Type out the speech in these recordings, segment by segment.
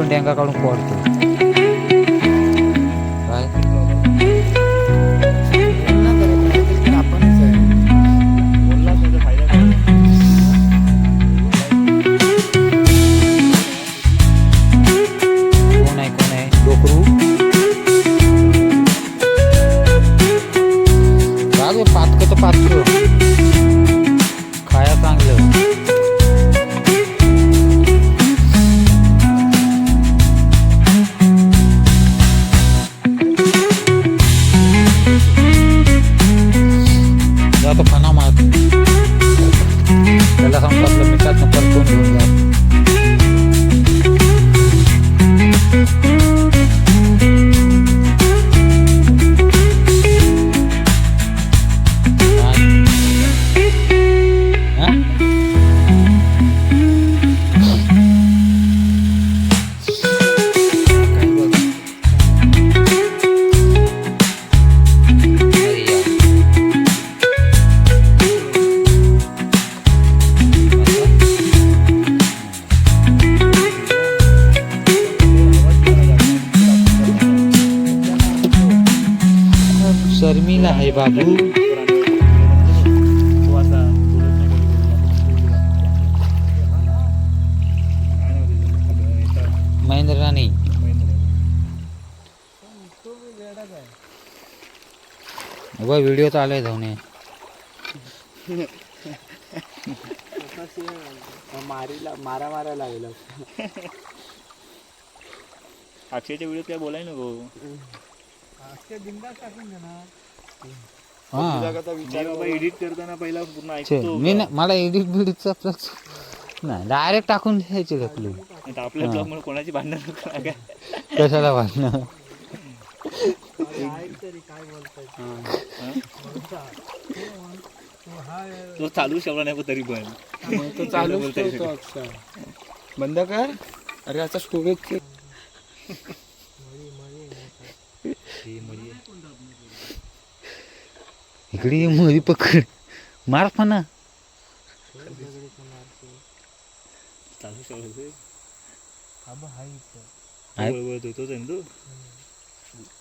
डेंगा काढून पोहतो काय कोण आहे डोकरू राज पातक तर पातक खाया चांगलं त्याला सांगतो आपलं मिठात परतून घेऊन जा शर्मिला आहे बाबू महेंद्र राणी व्हिडिओ तर आलाय जाऊन मारा लागेल अक्षयच्या व्हिडिओ काय बोलाय नको एडिट करताना पहिला पूर्ण ऐकतो मी मला एडिट बिडिटचा नाही डायरेक्ट टाकून द्यायचे ढकलू आपल्या ब्लॉग मध्ये कोणाची भांडण कशाला भांडणं तो चालू शकला नाही तरी पण तो चालू बंद कर अरे आता स्टोरेज इकडे ये मरी पकड मार फना चालू शकतो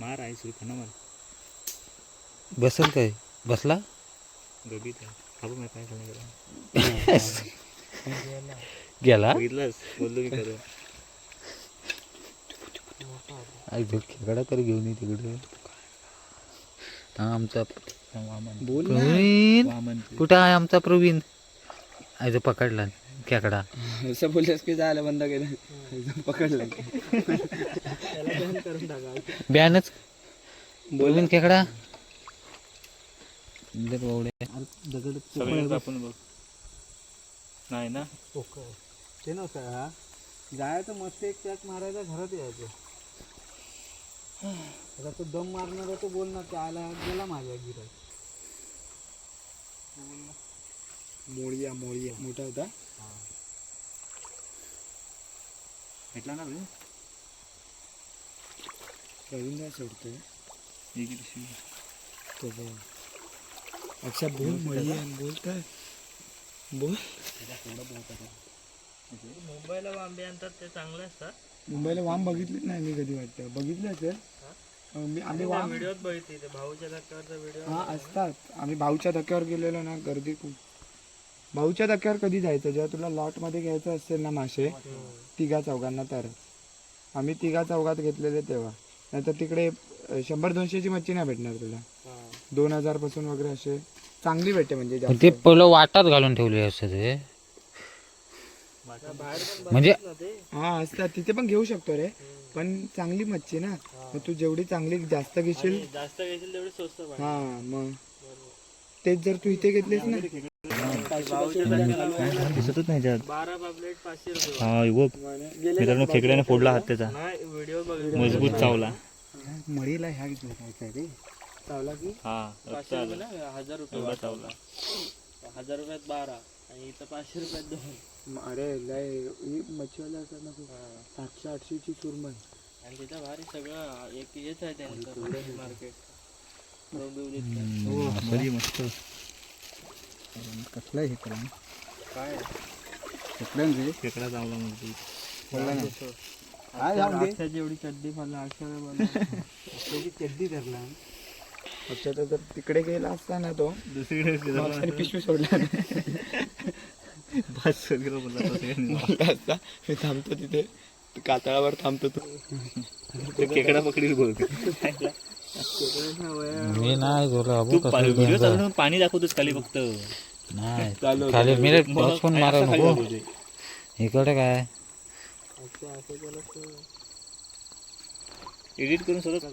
मार आहे सुरू खाना मार बसल काय बसला गबीत खाबो मी काय गेला गेला बघितलंस बोललो की करू आई खेकडा तर घेऊन ये तिकडे आमचा प्रवीण कुठं आहे आमचा प्रवीण आज पकडला खेकडा असं बोललेस की झालं बंद केलं पकडलं बॅनच प्रवीण खेकडा दगड आपण बघ नाही ना ते नव्हतं जायचं मस्त एक त्यात मारायचा घरात यायचं आता तो दम मारणार तो बोलणार तो आला गेला माझ्या गिरात मोळिया मोठा होता भेटला ना रे रवींद्र सोडतोय एक पिशवी. तो बघ. अच्छा बोल मळी आहे बोल काय बोल. मुंबईला वांबे आणतात ते चांगले असतात. मुंबईला वाम बघितलेच नाही मी कधी वाटतं बघितले असेल आम्ही वाम व्हिडिओत बघितली ते भाऊच्या धक्क्यावरचा व्हिडिओ. हा असतात. आम्ही भाऊच्या धक्क्यावर गेलेलो ना गर्दी खूप. भाऊच्या धक्क्यावर कधी जायचं जेव्हा तुला लॉटमध्ये घ्यायचं असेल ना मासे तिघा चौघांना तर आम्ही तिघा चौघात घेतलेले तेव्हा. नाहीतर तिकडे 100-200ची मच्छी नाही भेटणार तुला. 2000 पासून वगैरे असे चांगली भेटते म्हणजे पण जास्त. ते पहिलं वाटात घालून ठेवले असं ते म्हणजे हा असतात तिथे पण घेऊ शकतो रे पण चांगली मच्छी ना मग तू जेवढी चांगली जास्त घेशील जास्त घेशील तेवढी स्वस्त पाहिजे. हा मग तेच जर तू इथे घेतलेस ना दिसतच नाही त्यात. 12 पापलेट 500 रुपये. हा बघ मित्रांनो खेकड्याने फोडला हात त्याचा. नाही व्हिडिओ बघितला. मजबूत चावला. मळीला ह्या घेतला काय रे चावला की हा 500 रुपये ना 1000 रुपये एवढा चावला. 1000 रुपयात 12 आणि इथं 500 रुपयात 2. अरे लय ही मच्छीवाले असतात ना खूप 700-800ची सुरमई आणि तिथं भारी सगळं एक हेच आहे त्यांचं मार्केट. बरी मस्त. कसला हे करा काय खेकडा चावला म्हणजे अक्षाची एवढी चड्डी मला त्याची चड्डी धरला. अच्छा तर तिकडे गेला असता ना तो दुसरीकडे मागच्याने पिशवी सोडला बस म्हणला असता मी थांबतो तिथे कातळावर थांबतो तू खेकडा पकडी बोल. मी नाही बोला तू व्हिडिओ चालू पाणी दाखवतोस खाली फक्त. नाही खाली मी पण मारा नको इकडे काय एडिट करून स्वतः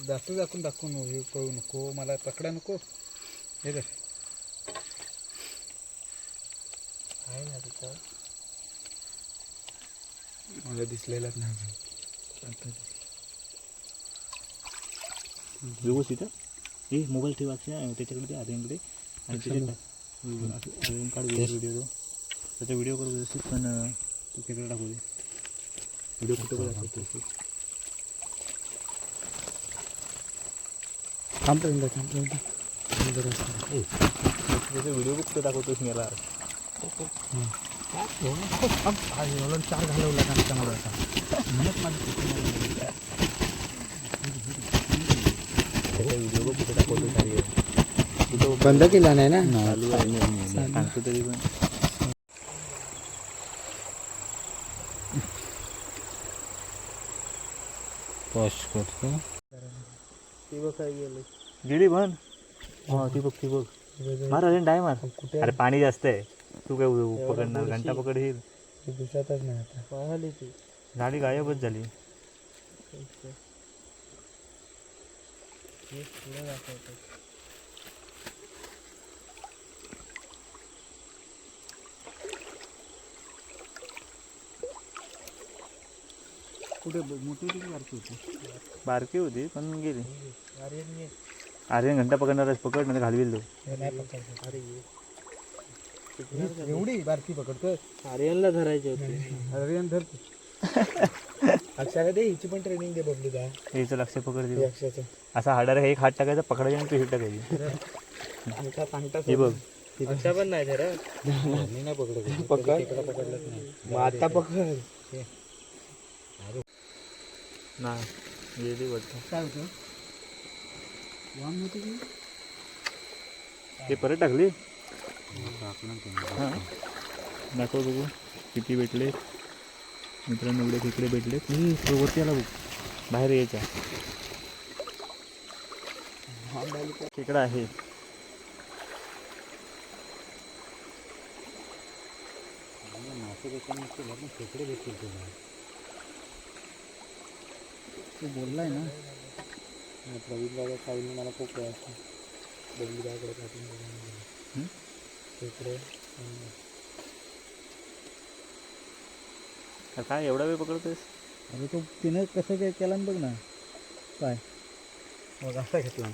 जास्त दाखवू हे करू नको मला पकडा नको हे धर. आहे ना तिथं मला दिसलेलाच नाही व्यवस्थित हे मोबाईल ठेवा त्याच्याकडे ते आर्यनकडे आणि त्याच्यात काढ व्हिडिओ त्याचा व्हिडिओ करू व्यवस्थित पण तू खेकडा टाकू दे व्हिडिओ कुठं दाखवतो थांबपर्यंत त्याचा व्हिडिओ कुठं दाखवतोस मला 4 घालवला त्याच्यामुळे व्हिडिओ कुठं दाखवतो बंद केला नाही ना चालू आहे सांगतो तरी पण पॉश करतो. ती बघ काय गेलं. गेली पण हा ती बघ मार अरे डाय मार. अरे पाणी जास्त आहे तू काय पकडणार घंटा पकड येईल दिसतच नाही आता पाहिली ती गाडी गायबच झाली. कुठे मोठी होती बारकी होती बारकी होती पण गेली. आर्यन अरे घंटा पकडणारच पकड नाही घालविल तो. नाही पकडतो अरे एवढी बारकी पकडतो आर्यनला धरायचे होते. अरे धर अक्षाला दे हिची पण ट्रेनिंग दे बबली का याचं लक्ष पकड दे. अक्षाचं असा हाडार एक हात टाकायचा पकडायचा आणि तू हिट टाकायची. हे बघ अक्षा पण नाही धरत. मी नाही पकडत पकडलंच नाही मग आता पकड नाही गेली वाटतं. काय होतं वाम होती की ते परत टाकली हां दाखव बघू किती भेटले मित्रांनो. एवढे खेकडे भेटले वरती आला बघ बाहेर यायचा खेकडा आहे. खेकडे भेटतील तुला तू बोललाय ना प्रवीण दादा साईने मला खूप वेळा बबली दादाकडे पाठवून खेकडे काय एवढा वेळ पकडतोयस. अरे तो तिनं कसं काय केला बघ ना काय मग असा घेतला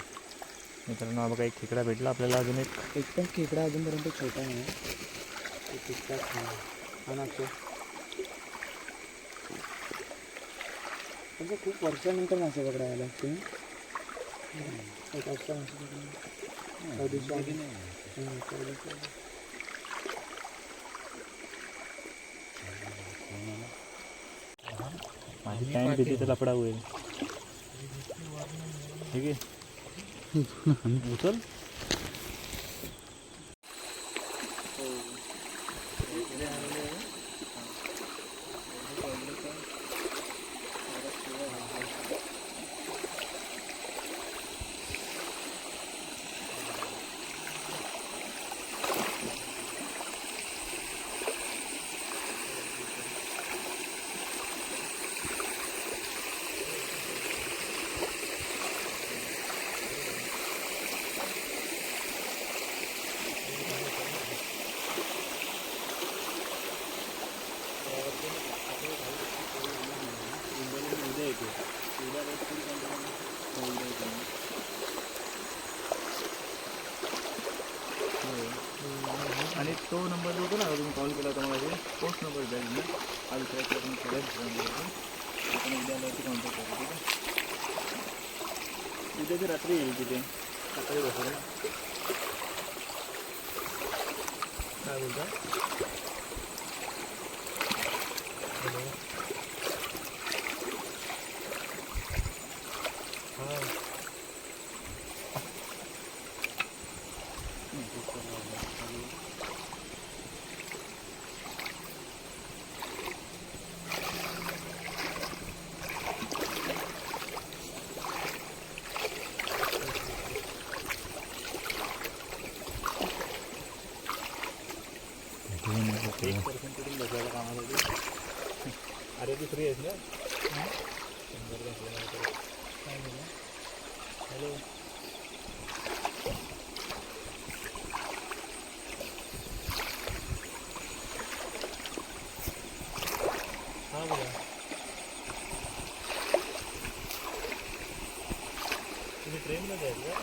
मित्रांनो हा बघा एक खेकडा भेटला आपल्याला, अजून एक पण खेकडा अजूनपर्यंत छोटा नाही म्हणजे खूप वर्षानंतर मासे पकडायला लागते. माझी टाइम किती तर लफडा होईल. ठीक आहे उचल. आणि तो नंबर जो होता ना तुम्ही कॉल केला होता मला, तोच नंबर जाईल मी हा विचारायचा आपण आपण उद्यावरती कॉन्टॅक्ट करू. ठीक आहे उद्याची रात्री येईल तिथे सकाळी बसेल. काय बोलता? बसायला कामासाठी. अरे ती फ्री आहेस ना? हॅलो हां बोला. तुम्ही ट्रेनमध्ये आहेत का?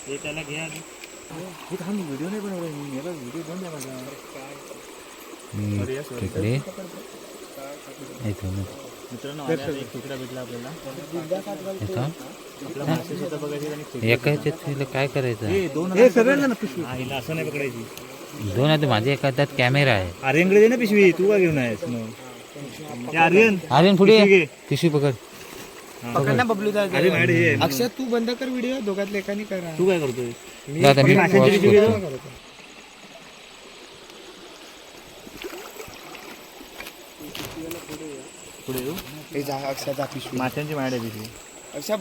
ते त्याला घ्या आधी. हे थांब व्हिडिओ नाही बनवला मी. याला व्हिडिओ बंद आहे माझा. तिकडे मित्रांनो आल्या एक खेकडा भेटला आपल्याला. आपला मासे सुद्धा बघायचे आणि एका ह्याच्यात काय करायचं? हा हिला असं नाही पकडायची. दोन आहे माझ्या एका हातात कॅमेरा आहे. आर्यनकडे दे ना पिशवी. तू का घेऊन आहेस मग? आर्यन आर्यन पुढे पिशवी घे. पिशवी पकड. पकडना बबलू दादा. अरे मॅड हे अक्षय तू बंद कर व्हिडिओ. दोघातले एकाने करा. तू काय करतोय? दादा मी माशांची watch पिशवी करतो. घेतो. पुढे येऊ. हे जा अक्षय जा पिशवी. माशांची मॅड आहे पिशवी. अक्षय